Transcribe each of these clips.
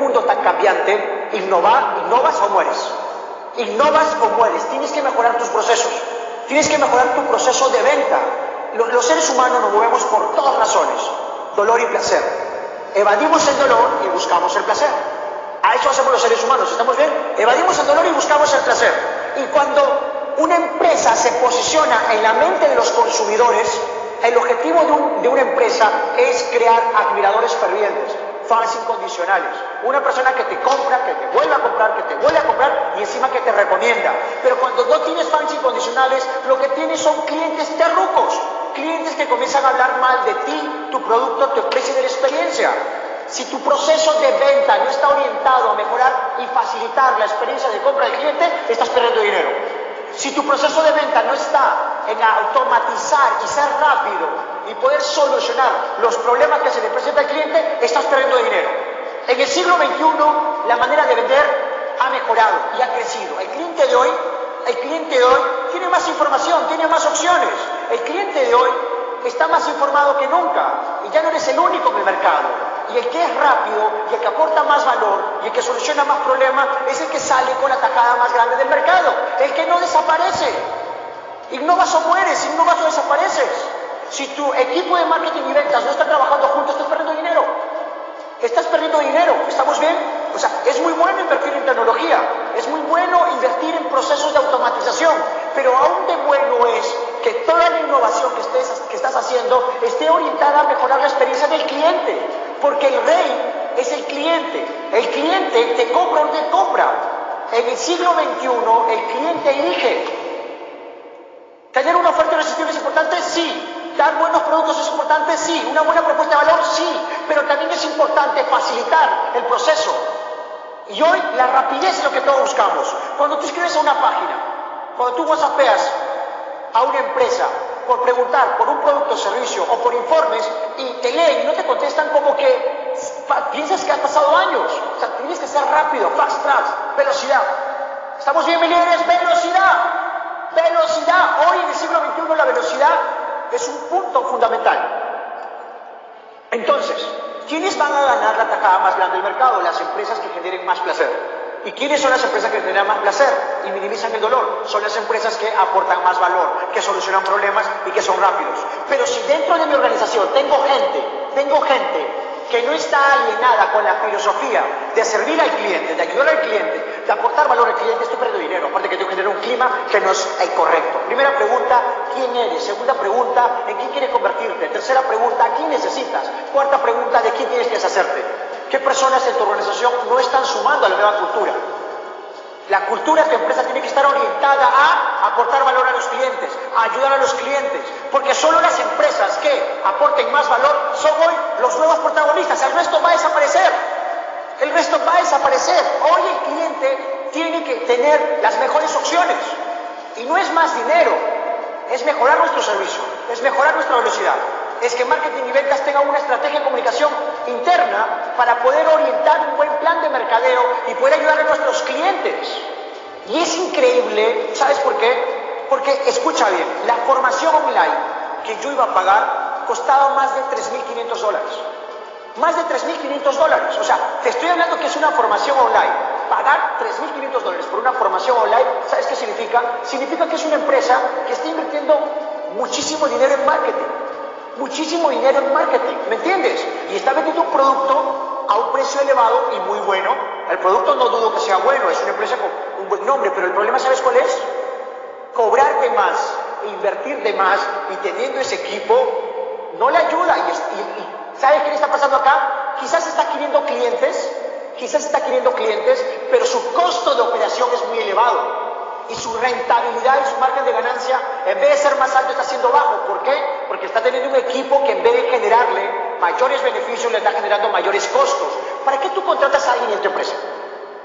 mundo tan cambiante, innovas o mueres. Innovas o mueres. Tienes que mejorar tus procesos. Tienes que mejorar tu proceso de venta. Los seres humanos nos movemos por dos razones: dolor y placer. Evadimos el dolor y buscamos el placer. A eso hacemos los seres humanos, ¿estamos bien? Evadimos el dolor y buscamos el placer. Y cuando una empresa se posiciona en la mente de los consumidores, el objetivo de una empresa es crear admiradores fervientes, fans incondicionales. Una persona que te compra, que te vuelve a comprar, que te vuelve a comprar y encima que te recomienda. Pero cuando no tienes fans incondicionales, lo que tienes son clientes terrucos. Clientes que comienzan a hablar mal de ti, tu producto, tu empresa y de la experiencia. Si tu proceso de venta no está orientado a mejorar y facilitar la experiencia de compra del cliente, estás perdiendo dinero. Si tu proceso de venta no está en automatizar y ser rápido y poder solucionar los problemas que se le presenta al cliente, estás perdiendo dinero. En el siglo XXI, la manera de vender ha mejorado y ha crecido. El cliente de hoy tiene más información, tiene más opciones. El cliente de hoy está más informado que nunca y ya no eres el único en el mercado. Y el que es rápido y el que aporta más valor y el que soluciona más problemas es el que sale con la tajada más grande del mercado. El que no desaparece. Innovas o mueres, innovas o desapareces. Si tu equipo de marketing y ventas no está trabajando juntos, estás perdiendo dinero. Estás perdiendo dinero, ¿estamos bien? O sea, es muy bueno invertir en tecnología, es muy bueno invertir en procesos de automatización, pero aún de bueno es que toda la innovación que estás haciendo esté orientada a mejorar la experiencia del cliente, porque el rey es el cliente. El cliente te compra o no te compra. En el siglo XXI, el cliente elige. ¿Tener una oferta irresistible es importante? Sí. ¿Dar buenos productos es importante? Sí. ¿Una buena propuesta de valor? Sí. Pero también es importante facilitar el proceso. Y hoy la rapidez es lo que todos buscamos. Cuando tú escribes a una página, cuando tú whatsappeas a una empresa por preguntar por un producto o servicio o por informes y te leen y no te contestan, como que piensas que han pasado años. O sea, tienes que ser rápido, fast track, velocidad. ¿Estamos bien, mi líderes? ¡Velocidad! ¡Velocidad! Hoy en el siglo XXI la velocidad es un punto fundamental. Entonces, ¿quiénes van a ganar la tajada más grande del mercado? Las empresas que generen más placer. ¿Y quiénes son las empresas que generan más placer y minimizan el dolor? Son las empresas que aportan más valor, que solucionan problemas y que son rápidos. Pero si dentro de mi organización tengo gente que no está alienada con la filosofía de servir al cliente, de ayudar al cliente, de aportar valor al cliente, estoy perdiendo dinero. Aparte que tengo que generar un clima que no es el correcto. Primera pregunta, ¿quién eres? Segunda pregunta, ¿en quién quieres convertirte? Tercera pregunta, ¿a quién necesitas? Cuarta pregunta, ¿de quién tienes que deshacerte? ¿Qué personas en tu organización no están sumando a la nueva cultura? La cultura de tu empresa tiene que estar orientada a aportar valor a los clientes, a ayudar a los clientes, porque solo las empresas que aporten más valor son hoy los nuevos protagonistas. El resto va a desaparecer. El resto va a desaparecer. Hoy el cliente tiene que tener las mejores opciones. Y no es más dinero, es mejorar nuestro servicio, es mejorar nuestra velocidad. Es que marketing y ventas tengan una estrategia de comunicación interna para poder orientar un buen plan de mercadeo y poder ayudar a nuestros clientes. Y es increíble, ¿sabes por qué? Porque, escucha bien, la formación online que yo iba a pagar costaba más de $3.500. Más de $3.500. O sea, te estoy hablando que es una formación online. Pagar $3.500 por una formación online, ¿sabes qué significa? Significa que es una empresa que está invirtiendo muchísimo dinero en marketing. Muchísimo dinero en marketing, ¿me entiendes? Y está vendiendo un producto a un precio elevado y muy bueno. El producto no dudo que sea bueno, es una empresa con un buen nombre, pero el problema, ¿sabes cuál es? Cobrar de más, invertir de más y teniendo ese equipo no le ayuda. Y ¿sabes qué le está pasando acá? Quizás está adquiriendo clientes, pero su costo de operación es muy elevado. Y su rentabilidad y su margen de ganancia, en vez de ser más alto, está siendo bajo. ¿Por qué? Porque está teniendo un equipo que en vez de generarle mayores beneficios, le está generando mayores costos. ¿Para qué tú contratas a alguien en tu empresa?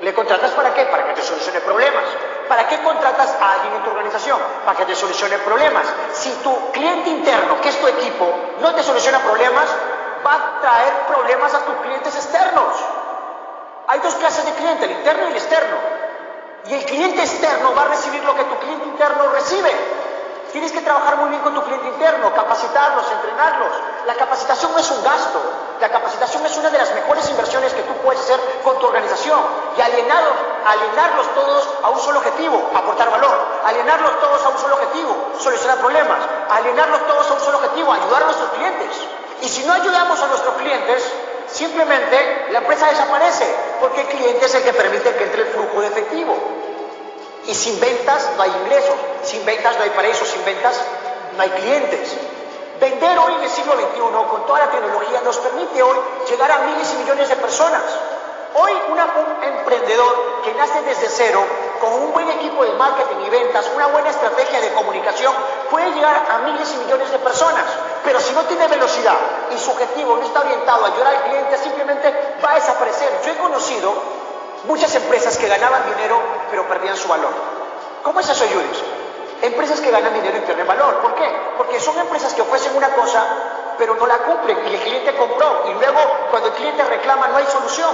¿Le contratas para qué? Para que te solucione problemas. ¿Para qué contratas a alguien en tu organización? Para que te solucione problemas. Si tu cliente interno, que es tu equipo, no te soluciona problemas, va a traer problemas a tus clientes externos. Hay dos clases de cliente, el interno y el externo. Y el cliente externo va a recibir lo que tu cliente interno recibe. Tienes que trabajar muy bien con tu cliente interno, capacitarlos, entrenarlos. La capacitación no es un gasto. La capacitación es una de las mejores inversiones que tú puedes hacer con tu organización. alienarlos todos a un solo objetivo, aportar valor, alienarlos todos a un solo objetivo, solucionar problemas, alienarlos todos a un solo objetivo, ayudar a nuestros clientes. Y si no ayudamos a nuestros clientes, simplemente la empresa desaparece, porque el cliente es el que permite que entre el flujo de efectivo. Y sin ventas no hay ingresos, sin ventas no hay paraísos, sin ventas no hay clientes. Vender hoy en el siglo XXI, con toda la tecnología, nos permite hoy llegar a miles y millones de personas. Hoy un emprendedor que nace desde cero, con un buen equipo de marketing y ventas, una buena estrategia de comunicación, puede llegar a miles y millones de personas. Pero si no tiene velocidad y su objetivo no está orientado a ayudar al cliente, simplemente va a desaparecer. Yo he conocido muchas empresas que ganaban dinero, pero perdían su valor. ¿Cómo es eso, Judith? Empresas que ganan dinero y pierden valor. ¿Por qué? Porque son empresas que ofrecen una cosa, pero no la cumplen y el cliente compró. Y luego, cuando el cliente reclama, no hay solución.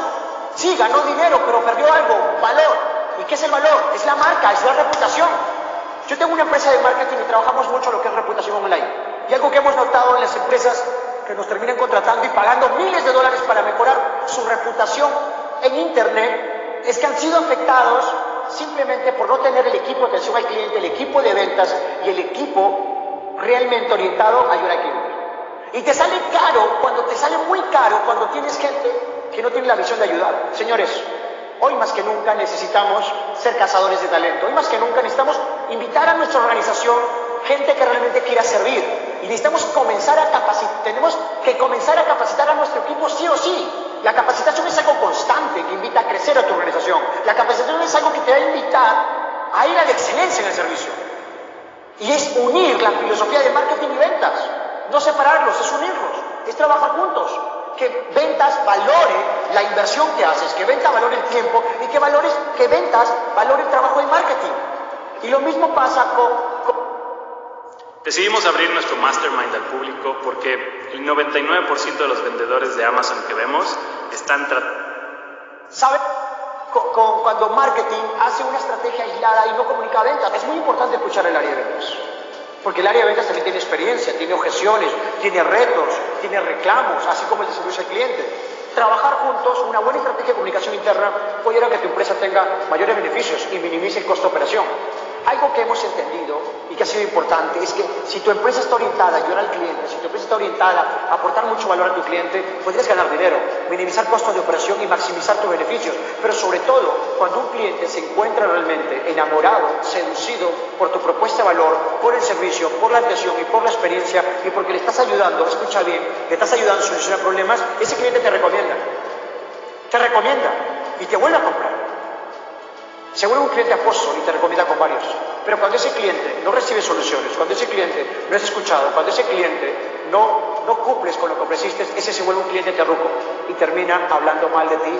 Sí, ganó dinero, pero perdió algo, valor. ¿Y qué es el valor? Es la marca, es la reputación. Yo tengo una empresa de marketing y trabajamos mucho lo que es reputación online. Y algo que hemos notado en las empresas que nos terminan contratando y pagando miles de dólares para mejorar su reputación en Internet es que han sido afectados simplemente por no tener el equipo de atención al cliente, el equipo de ventas y el equipo realmente orientado a ayudar al cliente. Y te sale caro, te sale muy caro cuando tienes gente que no tiene la visión de ayudar. Señores, hoy más que nunca necesitamos ser cazadores de talento. Hoy más que nunca necesitamos invitar a nuestra organización gente que realmente quiera servir. Y necesitamos tenemos que comenzar a capacitar a nuestro equipo sí o sí. La capacitación es algo constante que invita a crecer a tu organización. La capacitación es algo que te va a invitar a ir a la excelencia en el servicio. Y es unir la filosofía de marketing y ventas. No separarlos, es unirlos, es trabajar juntos. Que ventas valore la inversión que haces, que ventas valore el tiempo y que ventas valore el trabajo de marketing. Y lo mismo pasa Decidimos abrir nuestro Mastermind al público porque el 99% de los vendedores de Amazon que vemos están ¿Saben? Cuando marketing hace una estrategia aislada y no comunica ventas, es muy importante escuchar el área de ventas. Porque el área de ventas también tiene experiencia, tiene objeciones, tiene retos, tiene reclamos, así como el de servicio al cliente. Trabajar juntos, una buena estrategia de comunicación interna puede ayudar a que tu empresa tenga mayores beneficios y minimice el costo de operación. Algo que hemos entendido y que ha sido importante es que si tu empresa está orientada a ayudar al cliente, si tu empresa está orientada a aportar mucho valor a tu cliente, podrías ganar dinero, minimizar costos de operación y maximizar tus beneficios. Pero sobre todo, cuando un cliente se encuentra realmente enamorado, seducido por tu propuesta de valor, por el servicio, por la atención y por la experiencia y porque le estás ayudando, escucha bien, le estás ayudando a solucionar problemas, ese cliente te recomienda y te vuelve a comprar. Se vuelve un cliente apóstol y te recomienda con varios. Pero cuando ese cliente no recibe soluciones, cuando ese cliente no es escuchado, cuando ese cliente no cumples con lo que ofreciste, ese se vuelve un cliente terruco y termina hablando mal de ti,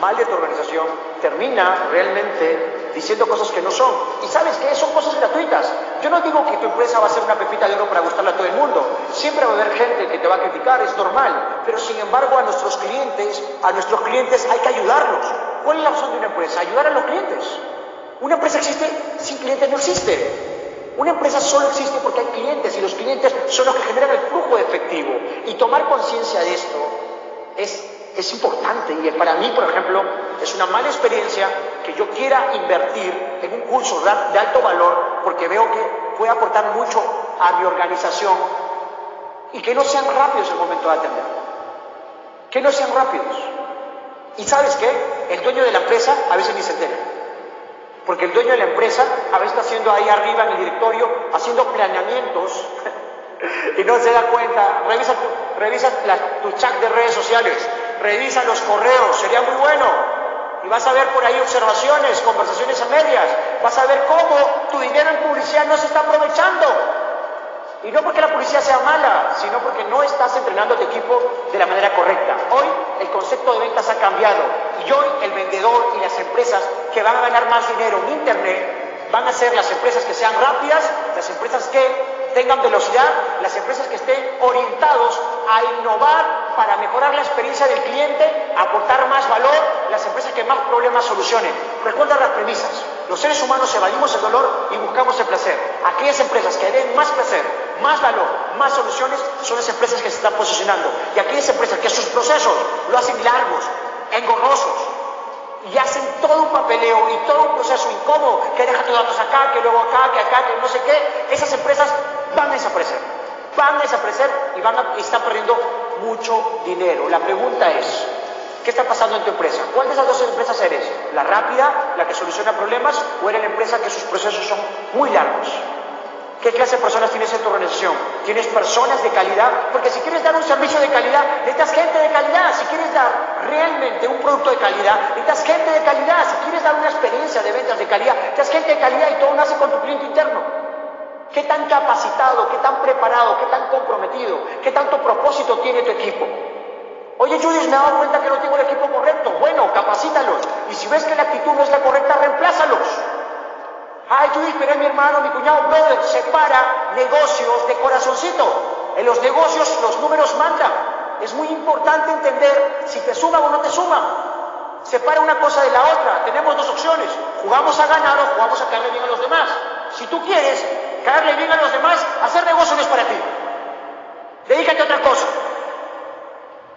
mal de tu organización, termina realmente diciendo cosas que no son. Y ¿sabes qué? Son cosas gratuitas. Yo no digo que tu empresa va a ser una pepita de oro para gustarle a todo el mundo. Siempre va a haber gente que te va a criticar, es normal. Pero sin embargo a nuestros clientes hay que ayudarlos. ¿Cuál es la razón de una empresa? Ayudar a los clientes. Una empresa existe sin clientes, no existe. Una empresa solo existe porque hay clientes y los clientes son los que generan el flujo de efectivo. Y tomar conciencia de esto es importante. Y para mí, por ejemplo, es una mala experiencia que yo quiera invertir en un curso de alto valor porque veo que puede aportar mucho a mi organización y que no sean rápidos en el momento de atender. Que no sean rápidos. ¿Y sabes qué? El dueño de la empresa a veces ni se entera. Porque el dueño de la empresa a veces está haciendo ahí arriba en el directorio, haciendo planeamientos y no se da cuenta. Revisa tu chat de redes sociales, revisa los correos, sería muy bueno. Y vas a ver por ahí observaciones, conversaciones a medias. Vas a ver cómo tu dinero en publicidad no se está aprovechando. Y no porque la publicidad sea mala, sino porque no estás entrenando a tu equipo de la manera correcta. Hoy el concepto de ventas ha cambiado y hoy el vendedor y las empresas que van a ganar más dinero en Internet van a ser las empresas que sean rápidas, las empresas que tengan velocidad, las empresas que estén orientados a innovar para mejorar la experiencia del cliente, aportar más valor, las empresas que más problemas solucionen. Recuerda las premisas. Los seres humanos evadimos el dolor y buscamos el placer. Aquellas empresas que den más placer, más valor, más soluciones, son las empresas que se están posicionando. Y aquellas empresas que sus procesos lo hacen largos, engorrosos y hacen todo un papeleo y todo un proceso incómodo, que deja tus datos acá, que luego acá, que no sé qué, esas empresas van a desaparecer. Van a desaparecer y están perdiendo mucho dinero. La pregunta es, ¿qué está pasando en tu empresa? ¿Cuál de esas dos empresas eres? ¿La rápida, la que soluciona problemas, o eres la empresa que sus procesos son muy largos? ¿Qué clase de personas tienes en tu organización? ¿Tienes personas de calidad? Porque si quieres dar un servicio de calidad, necesitas gente de calidad. Si quieres dar realmente un producto de calidad, necesitas gente de calidad. Si quieres dar una experiencia de ventas de calidad, necesitas gente de calidad, y todo nace con tu cliente interno. ¿Qué tan capacitado, qué tan preparado, qué tan comprometido, qué tanto propósito tiene tu equipo? Oye, Judith, me he dado cuenta que no tengo el equipo correcto. Bueno, capacítalos. Y si ves que la actitud no es la correcta, reemplázalos. Ay, Judith, pero es mi hermano, mi cuñado, brother. Separa negocios de corazoncito. En los negocios los números mandan. Es muy importante entender si te suman o no te suman. Separa una cosa de la otra. Tenemos dos opciones. Jugamos a ganar o jugamos a caerle bien a los demás. Si tú quieres caerle bien a los demás, hacer negocio no es para ti. Dedícate a otra cosa.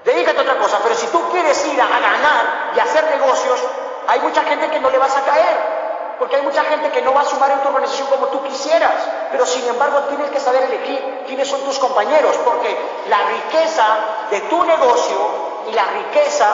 Dedícate a otra cosa. Pero si tú quieres ir a ganar y a hacer negocios, hay mucha gente que no le vas a caer. Porque hay mucha gente que no va a sumar en tu organización como tú quisieras. Pero sin embargo tienes que saber elegir quiénes son tus compañeros. Porque la riqueza de tu negocio y la riqueza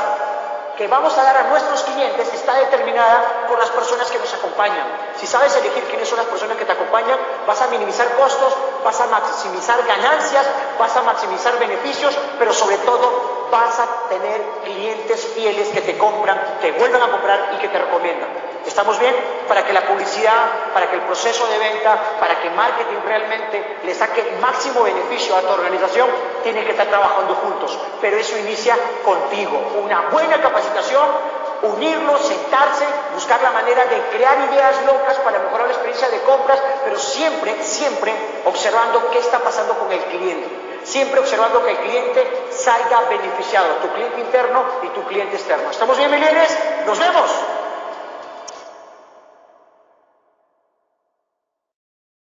que vamos a dar a nuestros clientes está determinada por las personas que nos acompañan. Si sabes elegir quiénes son las personas que te acompañan, vas a minimizar costos, vas a maximizar ganancias, vas a maximizar beneficios, pero sobre todo vas a tener clientes fieles que te compran, te vuelvan a comprar y que te recomiendan. ¿Estamos bien? Para que la publicidad, para que el proceso de venta, para que marketing realmente le saque máximo beneficio a tu organización, tienen que estar trabajando juntos. Pero eso inicia contigo. Una buena capacitación, unirlos, sentarse, buscar la manera de crear ideas locas para mejorar la experiencia de compras, pero siempre, siempre observando qué está pasando con el cliente. Siempre observando que el cliente salga beneficiado, tu cliente interno y tu cliente externo. ¿Estamos bien, millennials? ¡Nos vemos!